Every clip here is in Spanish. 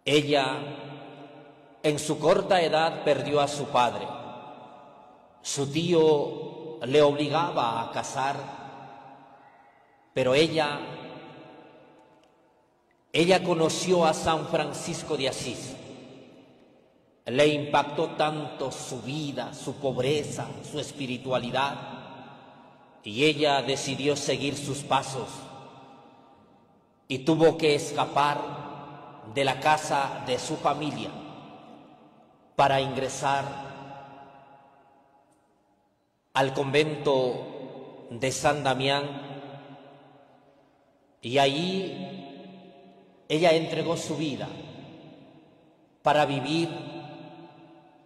Ella, en su corta edad, perdió a su padre. Su tío le obligaba a casar, pero ella conoció a San Francisco de Asís. Le impactó tanto su vida, su pobreza, su espiritualidad, y ella decidió seguir sus pasos y tuvo que escapar de la casa de su familia para ingresar al convento de San Damián, y ahí ella entregó su vida para vivir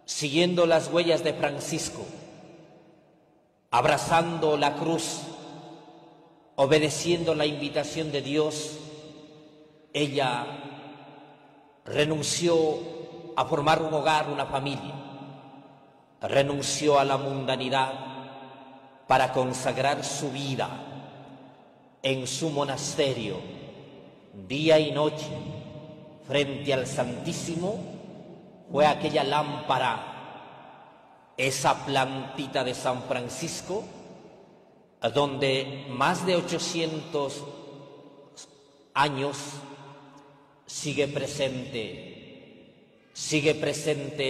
siguiendo las huellas de Francisco, abrazando la cruz, obedeciendo la invitación de Dios. Ella renunció a formar un hogar, una familia, renunció a la mundanidad para consagrar su vida en su monasterio, día y noche, frente al Santísimo. Fue aquella lámpara, esa plantita de San Francisco, donde más de 800 años sigue presente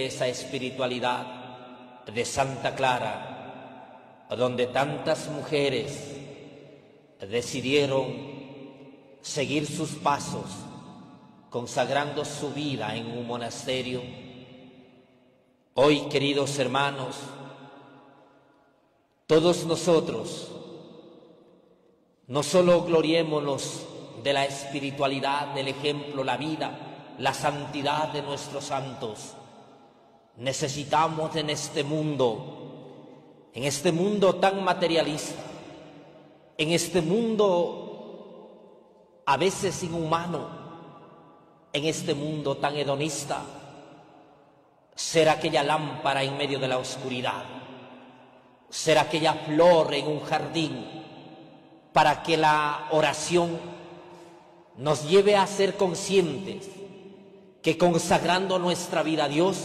esa espiritualidad de Santa Clara, donde tantas mujeres decidieron seguir sus pasos, consagrando su vida en un monasterio. Hoy, queridos hermanos, todos nosotros no solo gloriémonos de la espiritualidad, del ejemplo, la vida, la santidad de nuestros santos. Necesitamos en este mundo tan materialista, en este mundo a veces inhumano, en este mundo tan hedonista, ser aquella lámpara en medio de la oscuridad, ser aquella flor en un jardín, para que la oración nos lleve a ser conscientes que consagrando nuestra vida a Dios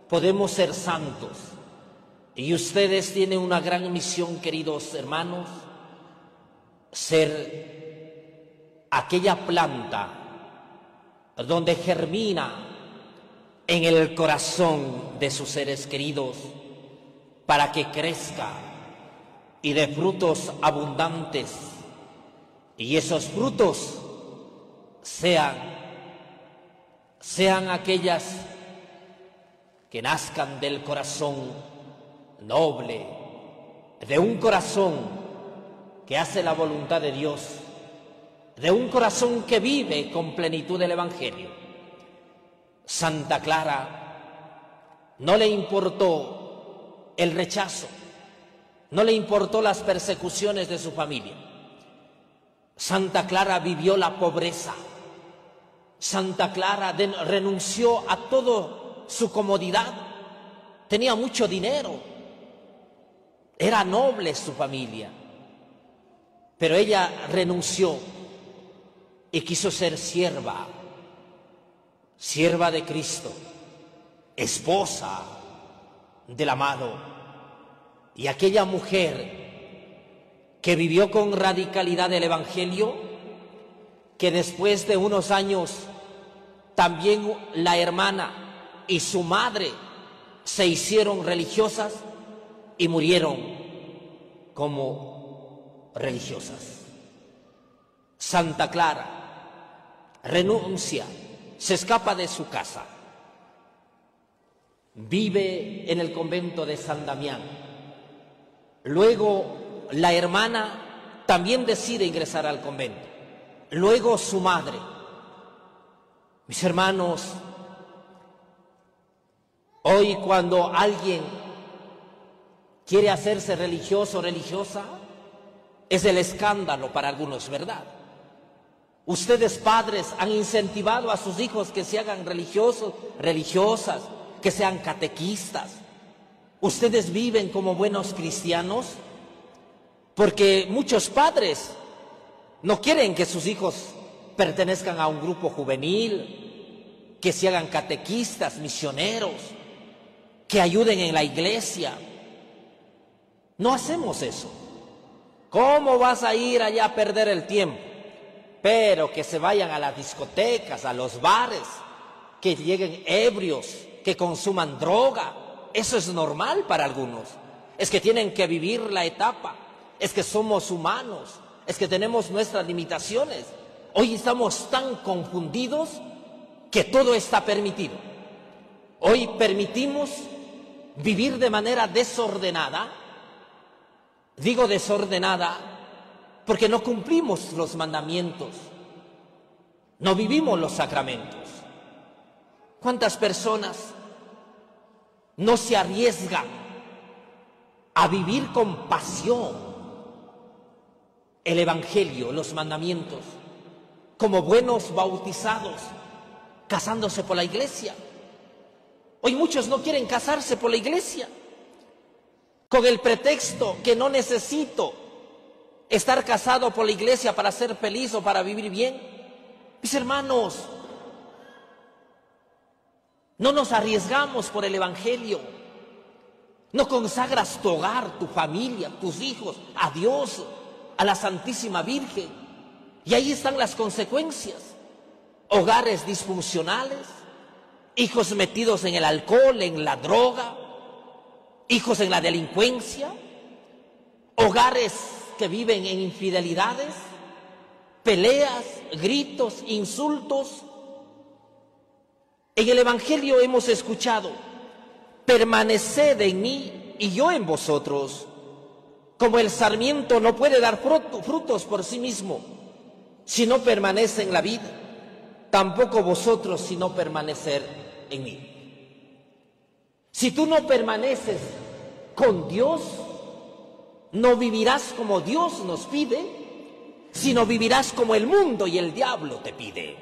podemos ser santos. Y ustedes tienen una gran misión, queridos hermanos, ser aquella planta donde germina en el corazón de sus seres queridos, para que crezca y dé frutos abundantes, y esos frutos sean aquellas que nazcan del corazón noble, de un corazón que hace la voluntad de Dios, de un corazón que vive con plenitud del Evangelio. Santa Clara no le importó el rechazo, no le importó las persecuciones de su familia. Santa Clara vivió la pobreza. Santa Clara renunció a toda su comodidad. Tenía mucho dinero, era noble su familia, pero ella renunció y quiso ser sierva de Cristo, esposa del amado. Y aquella mujer que vivió con radicalidad el Evangelio, que después de unos años también la hermana y su madre se hicieron religiosas y murieron como religiosas. Santa Clara renuncia, se escapa de su casa, vive en el convento de San Damián. Luego la hermana también decide ingresar al convento, luego su madre. Mis hermanos, hoy cuando alguien quiere hacerse religioso o religiosa, es el escándalo para algunos, ¿verdad? Ustedes, padres, han incentivado a sus hijos que se hagan religiosos, religiosas, que sean catequistas. Ustedes viven como buenos cristianos, porque muchos padres no quieren que sus hijos pertenezcan a un grupo juvenil, que se hagan catequistas, misioneros, que ayuden en la iglesia. No hacemos eso. ¿Cómo vas a ir allá a perder el tiempo? Pero que se vayan a las discotecas, a los bares, que lleguen ebrios, que consuman droga. Eso es normal para algunos. Es que tienen que vivir la etapa. Es que somos humanos. Es que tenemos nuestras limitaciones. Hoy estamos tan confundidos que todo está permitido. Hoy permitimos vivir de manera desordenada. Digo desordenada porque no cumplimos los mandamientos, no vivimos los sacramentos. ¿Cuántas personas no se arriesgan a vivir con pasión el Evangelio, los mandamientos, como buenos bautizados, casándose por la iglesia? Hoy muchos no quieren casarse por la iglesia, con el pretexto que no necesito estar casado por la iglesia para ser feliz o para vivir bien. Mis hermanos, no nos arriesgamos por el Evangelio. No consagras tu hogar, tu familia, tus hijos, a Dios, a la Santísima Virgen. Y ahí están las consecuencias. Hogares disfuncionales, hijos metidos en el alcohol, en la droga, hijos en la delincuencia, hogares que viven en infidelidades, peleas, gritos, insultos. En el Evangelio hemos escuchado: permaneced en mí y yo en vosotros. Como el sarmiento no puede dar frutos por sí mismo si no permanece en la vid, tampoco vosotros si no permanecer en mí. Si tú no permaneces con Dios, no vivirás como Dios nos pide, sino vivirás como el mundo y el diablo te pide.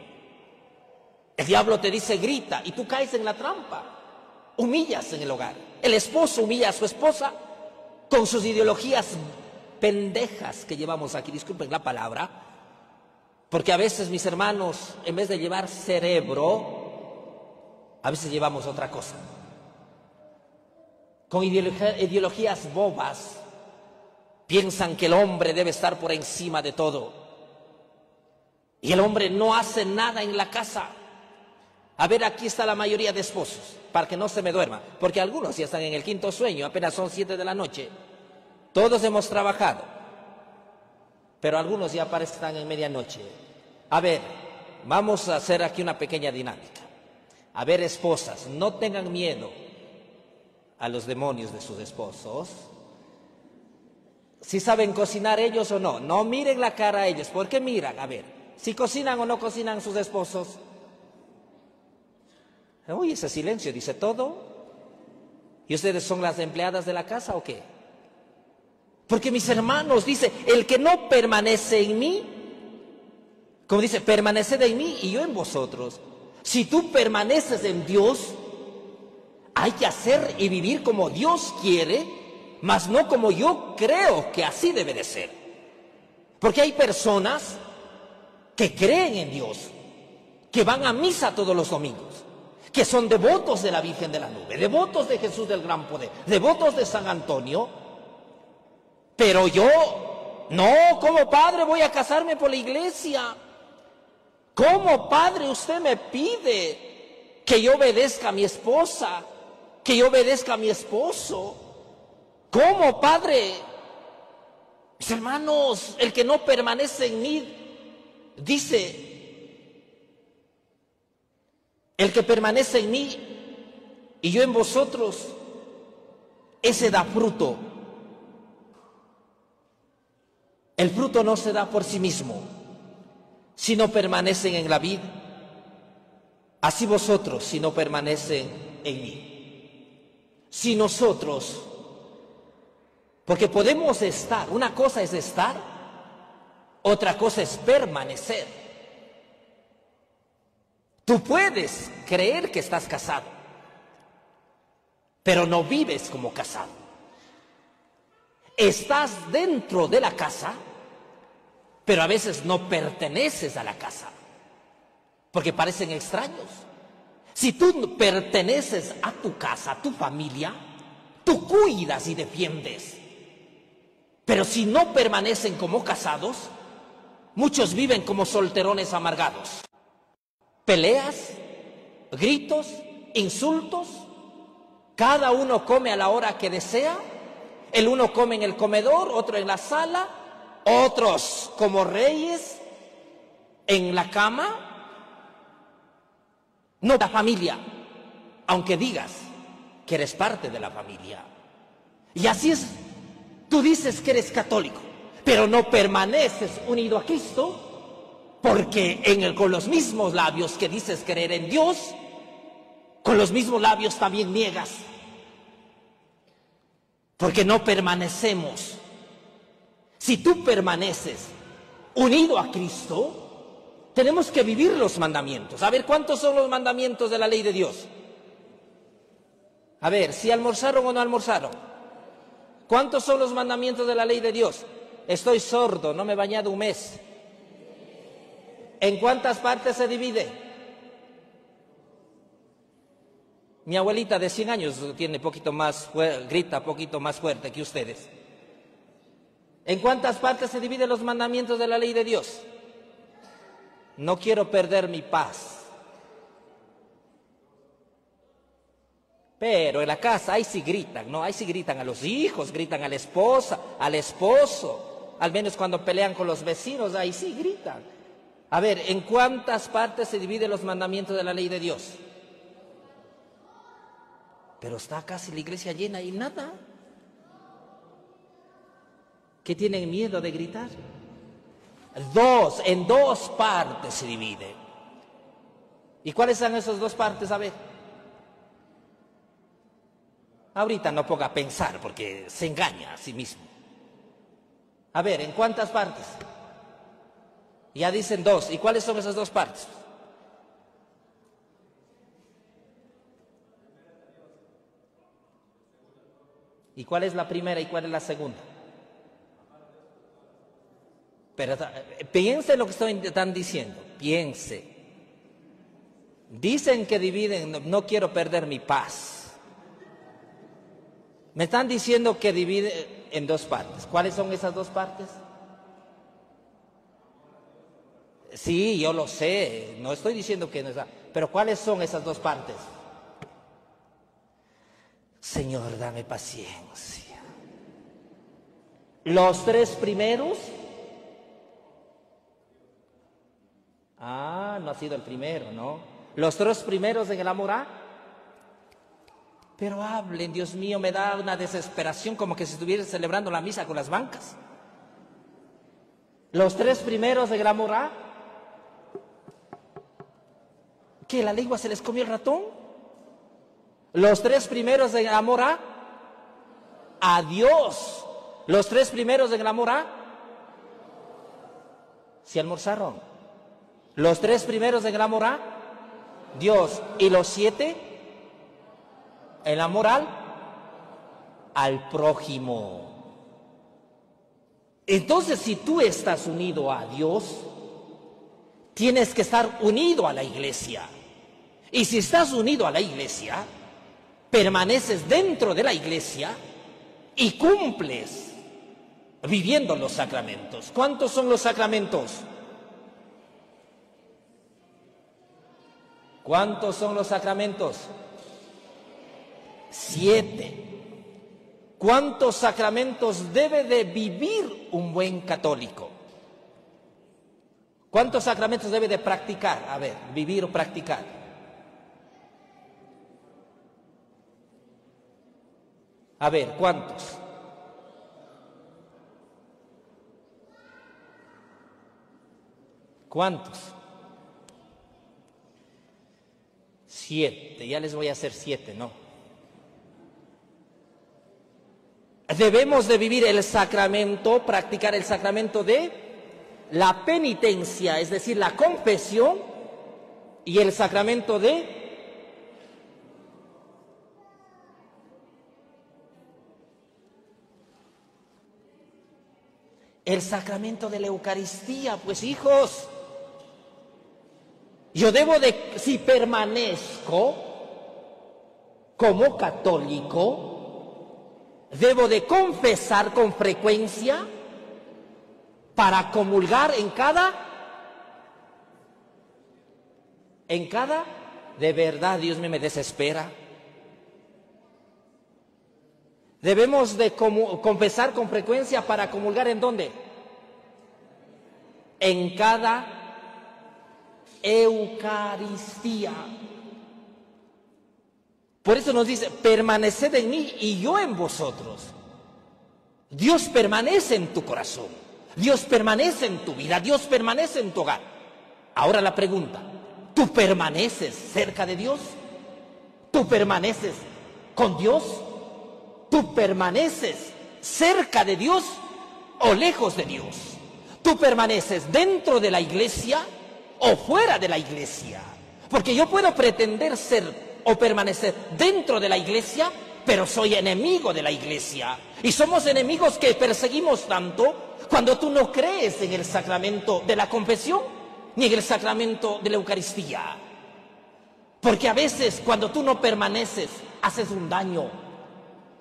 El diablo te dice grita y tú caes en la trampa, humillas en el hogar. El esposo humilla a su esposa con sus ideologías pendejas que llevamos aquí, disculpen la palabra, porque a veces, mis hermanos, en vez de llevar cerebro, a veces llevamos otra cosa. Con ideologías bobas, piensan que el hombre debe estar por encima de todo. Y el hombre no hace nada en la casa. A ver, aquí está la mayoría de esposos, para que no se me duerma, porque algunos ya están en el quinto sueño, apenas son 7 de la noche. Todos hemos trabajado, pero algunos ya parece que están en medianoche. A ver, vamos a hacer aquí una pequeña dinámica. A ver, esposas, no tengan miedo a los demonios de sus esposos. Si saben cocinar ellos o no, no miren la cara a ellos. ¿Por qué miran? A ver, si cocinan o no cocinan sus esposos. Uy, ese silencio dice todo. ¿Y ustedes son las empleadas de la casa o qué? Porque, mis hermanos, dice, el que no permanece en mí, como dice, permaneced en mí y yo en vosotros. Si tú permaneces en Dios, hay que hacer y vivir como Dios quiere, mas no como yo creo que así debe de ser. Porque hay personas que creen en Dios, que van a misa todos los domingos, que son devotos de la Virgen de la Nube, devotos de Jesús del Gran Poder, devotos de San Antonio. Pero yo, no, como padre voy a casarme por la iglesia. Como padre usted me pide que yo obedezca a mi esposa, que yo obedezca a mi esposo. ¿Cómo, padre? Mis hermanos, el que no permanece en mí, dice, el que permanece en mí y yo en vosotros, ese da fruto. El fruto no se da por sí mismo, sino permanecen en la vid. Así vosotros, si no permanecen en mí. Si nosotros, porque podemos estar, una cosa es estar, otra cosa es permanecer. Tú puedes creer que estás casado, pero no vives como casado. Estás dentro de la casa, pero a veces no perteneces a la casa, porque parecen extraños. Si tú perteneces a tu casa, a tu familia, tú cuidas y defiendes. Pero si no permanecen como casados, muchos viven como solterones amargados. Peleas, gritos, insultos, cada uno come a la hora que desea, el uno come en el comedor, otro en la sala, otros como reyes en la cama. No la familia, aunque digas que eres parte de la familia. Y así es, tú dices que eres católico, pero no permaneces unido a Cristo, porque con los mismos labios que dices creer en Dios, con los mismos labios también niegas, porque no permanecemos. Si tú permaneces unido a Cristo, tenemos que vivir los mandamientos. A ver, ¿cuántos son los mandamientos de la ley de Dios? A ver, si almorzaron o no almorzaron. ¿Cuántos son los mandamientos de la ley de Dios? Estoy sordo, no me he bañado un mes. ¿En cuántas partes se divide? Mi abuelita de 100 años tiene poquito más, grita poquito más fuerte que ustedes. ¿En cuántas partes se dividen los mandamientos de la ley de Dios? No quiero perder mi paz. Pero en la casa ahí sí gritan, ¿no? Ahí sí gritan a los hijos, gritan a la esposa, al esposo. Al menos cuando pelean con los vecinos, ahí sí gritan. A ver, ¿en cuántas partes se dividen los mandamientos de la ley de Dios? Pero está casi la iglesia llena y nada. ¿Qué tienen miedo de gritar? En dos partes se divide. ¿Y cuáles son esas dos partes? A ver. Ahorita no ponga a pensar porque se engaña a sí mismo. A ver, ¿en cuántas partes? Ya dicen dos. ¿Y cuáles son esas dos partes? ¿Y cuál es la primera y cuál es la segunda? Pero piense lo que están diciendo, piense. Dicen que dividen, no quiero perder mi paz. Me están diciendo que divide en dos partes. ¿Cuáles son esas dos partes? Sí, yo lo sé, no estoy diciendo que no está. Pero ¿cuáles son esas dos partes? Señor, dame paciencia. Los tres primeros. No ha sido el primero, ¿no? Los tres primeros en el amor A. Pero hablen, Dios mío, me da una desesperación como que si estuviera celebrando la misa con las bancas. Los tres primeros en el amor A. ¿Qué, la lengua se les comió el ratón? Los tres primeros en el amor a Dios. Los tres primeros en el amor a. ¿Sí almorzaron? Los tres primeros en el amor a Dios. Y los 7 el amor al prójimo. Entonces, si tú estás unido a Dios, tienes que estar unido a la iglesia. Y si estás unido a la iglesia, permaneces dentro de la iglesia y cumples viviendo los sacramentos. ¿Cuántos son los sacramentos? ¿Cuántos son los sacramentos? 7. ¿Cuántos sacramentos debe de vivir un buen católico? ¿Cuántos sacramentos debe de practicar? A ver, vivir o practicar. A ver, ¿cuántos? ¿Cuántos? 7. Ya les voy a hacer 7, ¿no? Debemos de vivir el sacramento, practicar el sacramento de la penitencia, es decir, la confesión, y el sacramento de el sacramento de la Eucaristía. Pues hijos, Yo debo de, si permanezco como católico, debo de confesar con frecuencia para comulgar en cada, de verdad, Dios mío, me desespera. Debemos de confesar con frecuencia para comulgar ¿en dónde? En cada Eucaristía. Por eso nos dice, permaneced en mí y yo en vosotros. Dios permanece en tu corazón, Dios permanece en tu vida, Dios permanece en tu hogar. Ahora la pregunta, ¿tú permaneces cerca de Dios? ¿Tú permaneces con Dios? ¿Tú permaneces cerca de Dios o lejos de Dios? ¿Tú permaneces dentro de la iglesia o fuera de la iglesia? Porque yo puedo pretender ser o permanecer dentro de la iglesia, pero soy enemigo de la iglesia. Y somos enemigos que perseguimos tanto cuando tú no crees en el sacramento de la confesión ni en el sacramento de la Eucaristía. Porque a veces cuando tú no permaneces, haces un daño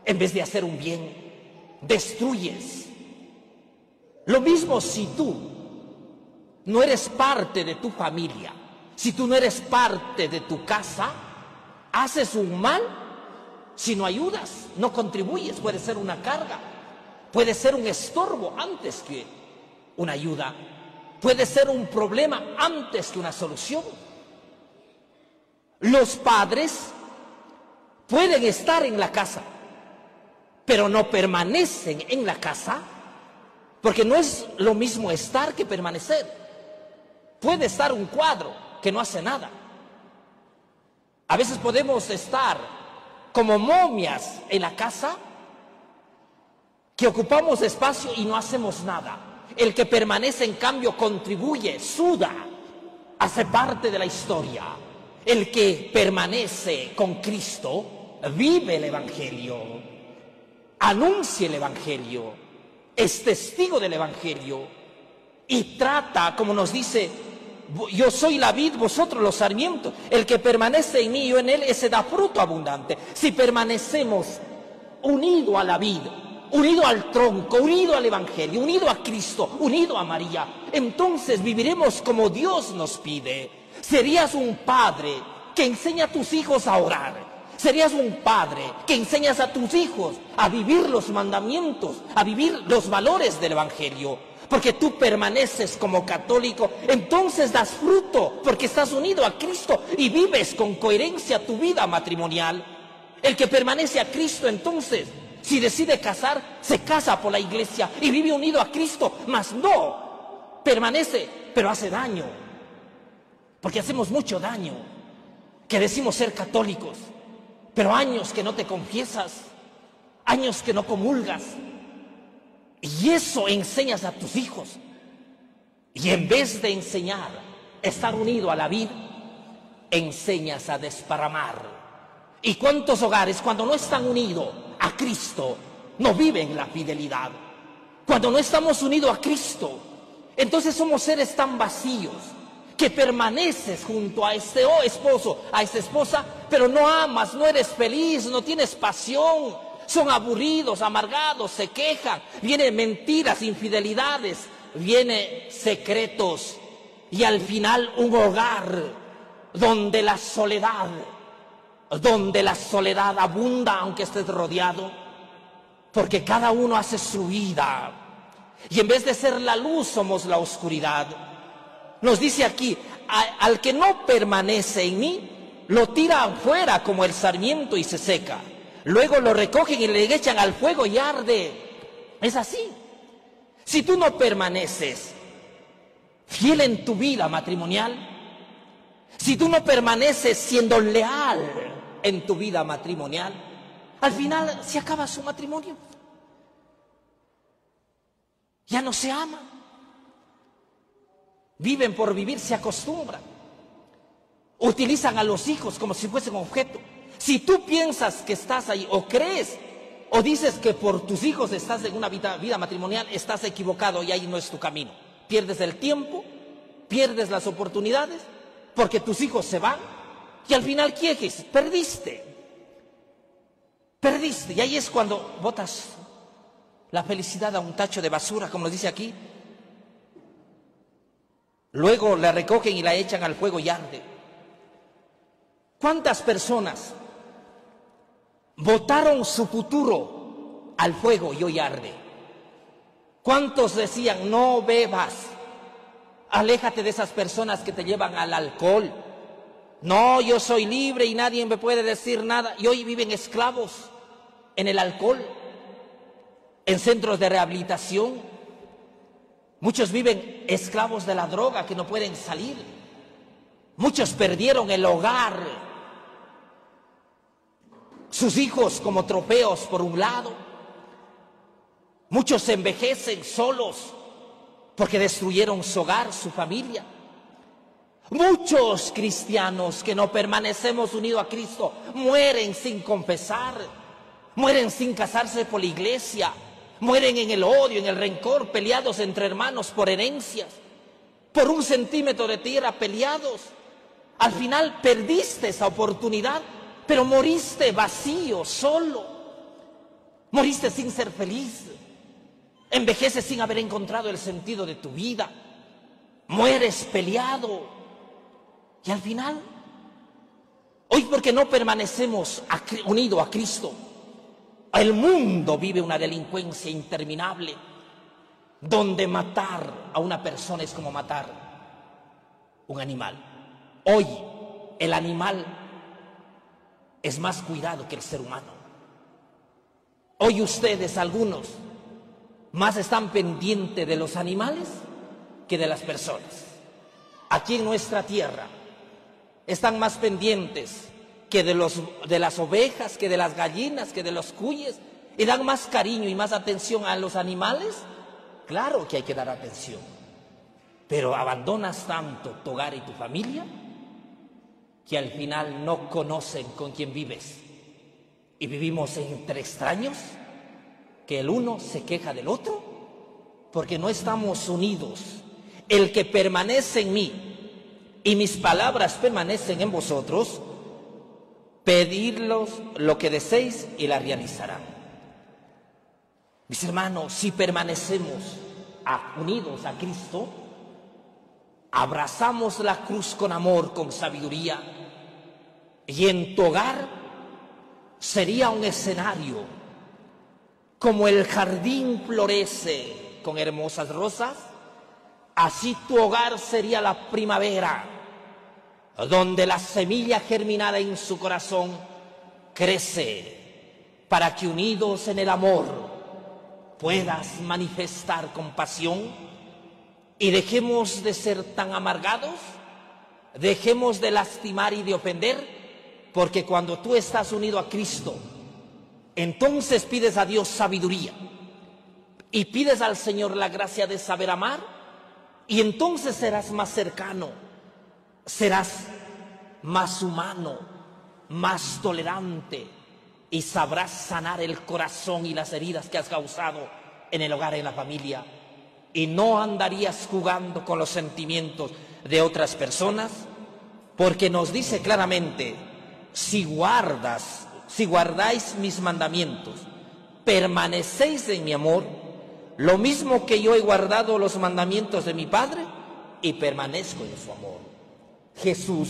en vez de hacer un bien, destruyes. Lo mismo si tú no eres parte de tu familia, si tú no eres parte de tu casa, haces un mal si no ayudas, no contribuyes, puede ser una carga, puede ser un estorbo antes que una ayuda, puede ser un problema antes que una solución. Los padres pueden estar en la casa, pero no permanecen en la casa, porque no es lo mismo estar que permanecer. Puede estar un cuadro que no hace nada. A veces podemos estar como momias en la casa, que ocupamos espacio y no hacemos nada. El que permanece, en cambio, contribuye, suda, hace parte de la historia. El que permanece con Cristo vive el Evangelio, anuncia el Evangelio, es testigo del Evangelio y trata, como nos dice, yo soy la vid, vosotros los sarmientos. El que permanece en mí y yo en él, ese da fruto abundante. Si permanecemos unido a la vid, unido al tronco, unido al Evangelio, unido a Cristo, unido a María, entonces viviremos como Dios nos pide. Serías un padre que enseña a tus hijos a orar. Serías un padre que enseñas a tus hijos a vivir los mandamientos, a vivir los valores del Evangelio. Porque tú permaneces como católico, entonces das fruto, porque estás unido a Cristo y vives con coherencia tu vida matrimonial. El que permanece a Cristo, entonces, si decide casar, se casa por la iglesia y vive unido a Cristo, mas no permanece, pero hace daño. Porque hacemos mucho daño, que decimos ser católicos, pero años que no te confiesas, años que no comulgas, y eso enseñas a tus hijos. Y en vez de enseñar, estar unido a la vid, enseñas a desparramar. ¿Y cuántos hogares, cuando no están unidos a Cristo, no viven la fidelidad? Cuando no estamos unidos a Cristo, entonces somos seres tan vacíos, que permaneces junto a este esposo, a esta esposa, pero no amas, no eres feliz, no tienes pasión. Son aburridos, amargados, se quejan, vienen mentiras, infidelidades, vienen secretos y al final un hogar donde la soledad abunda aunque estés rodeado, porque cada uno hace su vida y en vez de ser la luz somos la oscuridad. Nos dice aquí, al que no permanece en mí, lo tiran fuera como el sarmiento y se seca. Luego lo recogen y le echan al fuego y arde. Es así. Si tú no permaneces fiel en tu vida matrimonial, si tú no permaneces siendo leal en tu vida matrimonial, al final se acaba su matrimonio. Ya no se ama. Viven por vivir, se acostumbran. Utilizan a los hijos como si fuesen objeto. Si tú piensas que estás ahí, o crees, o dices que por tus hijos estás en una vida matrimonial, estás equivocado y ahí no es tu camino. Pierdes el tiempo, pierdes las oportunidades, porque tus hijos se van y al final ¿qué es? Perdiste. Y ahí es cuando botas la felicidad a un tacho de basura, como nos dice aquí. Luego la recogen y la echan al fuego y arde. ¿Cuántas personas botaron su futuro al fuego y hoy arde? ¿Cuántos decían no bebas? Aléjate de esas personas que te llevan al alcohol. No, yo soy libre y nadie me puede decir nada. Y hoy viven esclavos en el alcohol, en centros de rehabilitación. Muchos viven esclavos de la droga que no pueden salir. Muchos perdieron el hogar, sus hijos como trofeos por un lado. Muchos se envejecen solos porque destruyeron su hogar, su familia. Muchos cristianos que no permanecemos unidos a Cristo mueren sin confesar, mueren sin casarse por la iglesia, mueren en el odio, en el rencor, peleados entre hermanos por herencias, por 1 centímetro de tierra peleados. Al final perdiste esa oportunidad, pero moriste vacío, solo. Moriste sin ser feliz. Envejeces sin haber encontrado el sentido de tu vida. Mueres peleado. Y al final, hoy porque no permanecemos unidos a Cristo, el mundo vive una delincuencia interminable, donde matar a una persona es como matar un animal. Hoy el animal es más cuidado que el ser humano. Hoy ustedes, algunos, más están pendientes de los animales que de las personas. Aquí en nuestra tierra están más pendientes que de las ovejas, que de las gallinas, que de los cuyes, y dan más cariño y más atención a los animales. Claro que hay que dar atención, pero abandonas tanto tu hogar y tu familia que al final no conocen con quién vives, y vivimos entre extraños, que el uno se queja del otro porque no estamos unidos. El que permanece en mí y mis palabras permanecen en vosotros, pedidlos lo que deseéis y la realizarán. Mis hermanos, si permanecemos unidos a Cristo, abrazamos la cruz con amor, con sabiduría, y en tu hogar sería un escenario como el jardín florece con hermosas rosas. Así tu hogar sería la primavera, donde la semilla germinada en su corazón crece, para que unidos en el amor puedas manifestar compasión, y dejemos de ser tan amargados, dejemos de lastimar y de ofender, porque cuando tú estás unido a Cristo, entonces pides a Dios sabiduría y pides al Señor la gracia de saber amar, y entonces serás más cercano, serás más humano, más tolerante, y sabrás sanar el corazón y las heridas que has causado en el hogar, en la familia, y no andarías jugando con los sentimientos de otras personas, porque nos dice claramente: si guardáis mis mandamientos, permanecéis en mi amor, lo mismo que yo he guardado los mandamientos de mi Padre y permanezco en su amor. Jesús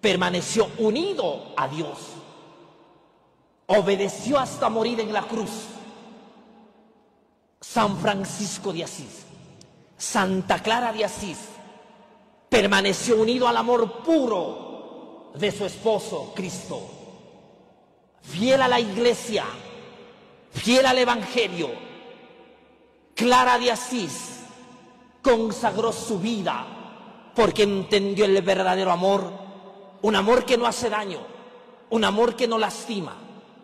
permaneció unido a Dios, obedeció hasta morir en la cruz. San Francisco de Asís, Santa Clara de Asís, permaneció unido al amor puro de su esposo Cristo, fiel a la iglesia, fiel al evangelio. Clara de Asís consagró su vida porque entendió el verdadero amor, un amor que no hace daño, un amor que no lastima,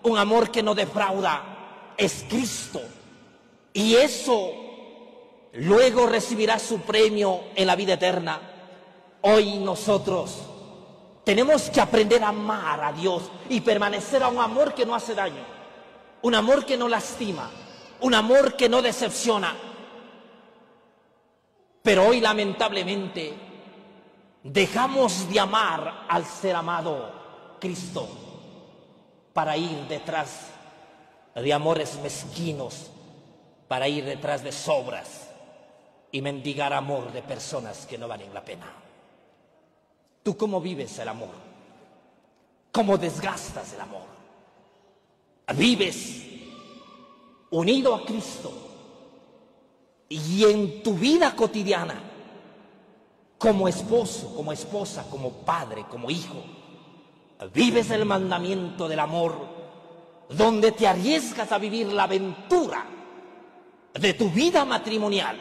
un amor que no defrauda. Es Cristo, y eso luego recibirá su premio en la vida eterna. Hoy nosotros tenemos que aprender a amar a Dios y permanecer a un amor que no hace daño, un amor que no lastima, un amor que no decepciona. Pero hoy lamentablemente Dejamos de amar al ser amado Cristo para ir detrás de amores mezquinos, para ir detrás de sobras y mendigar amor de personas que no valen la pena. ¿Tú cómo vives el amor? ¿Cómo desgastas el amor? ¿Vives unido a Cristo y en tu vida cotidiana, como esposo, como esposa, como padre, como hijo, vives el mandamiento del amor, donde te arriesgas a vivir la aventura de tu vida matrimonial,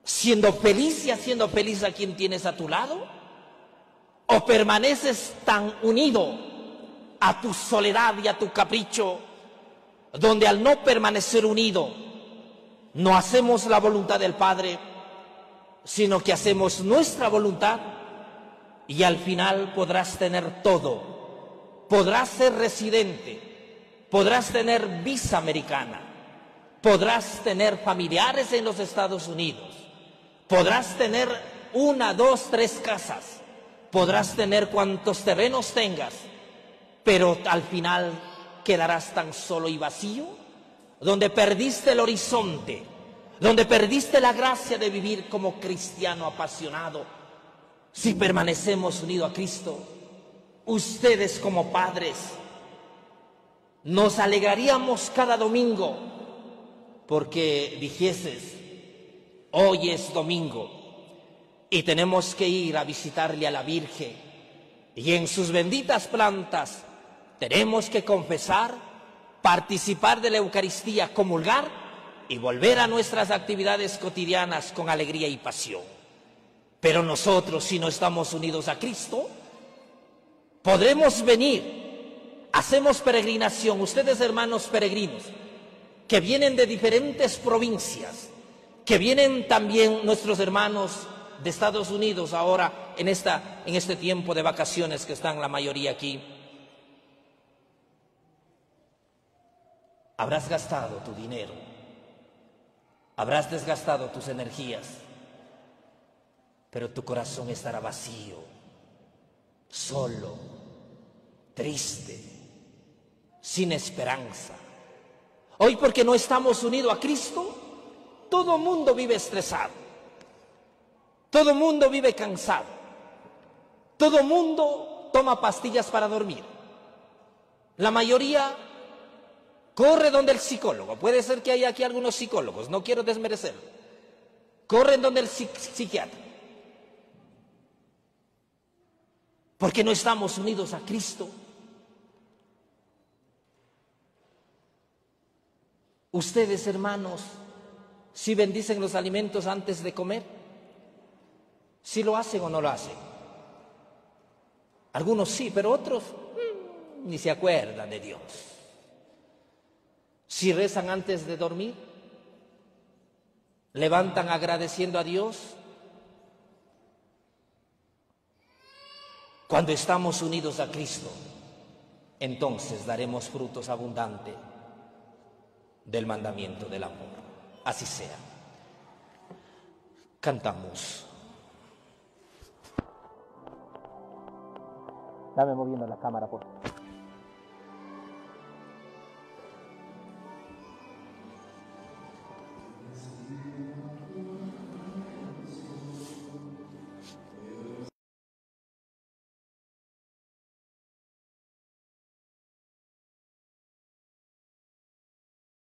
siendo feliz y haciendo feliz a quien tienes a tu lado? ¿O permaneces tan unido a tu soledad y a tu capricho, donde al no permanecer unido no hacemos la voluntad del Padre, sino que hacemos nuestra voluntad? Y al final podrás tener todo, podrás ser residente, podrás tener visa americana, podrás tener familiares en los Estados Unidos, podrás tener 1, 2, 3 casas, podrás tener cuantos terrenos tengas, pero al final quedarás tan solo y vacío, donde perdiste el horizonte, donde perdiste la gracia de vivir como cristiano apasionado. Si permanecemos unidos a Cristo, ustedes como padres, nos alegraríamos cada domingo porque dijeses, hoy es domingo y tenemos que ir a visitarle a la Virgen, y en sus benditas plantas tenemos que confesar, participar de la Eucaristía, comulgar y volver a nuestras actividades cotidianas con alegría y pasión. Pero nosotros, si no estamos unidos a Cristo, podremos venir, hacemos peregrinación, ustedes hermanos peregrinos, que vienen de diferentes provincias, que vienen también nuestros hermanos de Estados Unidos ahora en este tiempo de vacaciones que están la mayoría aquí. Habrás gastado tu dinero, habrás desgastado tus energías, pero tu corazón estará vacío, solo, triste, sin esperanza. Hoy, porque no estamos unidos a Cristo, todo el mundo vive estresado, todo el mundo vive cansado, todo el mundo toma pastillas para dormir. La mayoría corre donde el psicólogo. Puede ser que haya aquí algunos psicólogos, no quiero desmerecerlo. Corren donde el psiquiatra. Porque no estamos unidos a Cristo. Ustedes, hermanos, ¿sí bendicen los alimentos antes de comer? ¿Sí lo hacen o no lo hacen? Algunos sí, pero otros ni se acuerdan de Dios. ¿Sí rezan antes de dormir? ¿Levantan agradeciendo a Dios? Cuando estamos unidos a Cristo, entonces daremos frutos abundantes del mandamiento del amor. Así sea. Cantamos. Dame moviendo la cámara, por favor.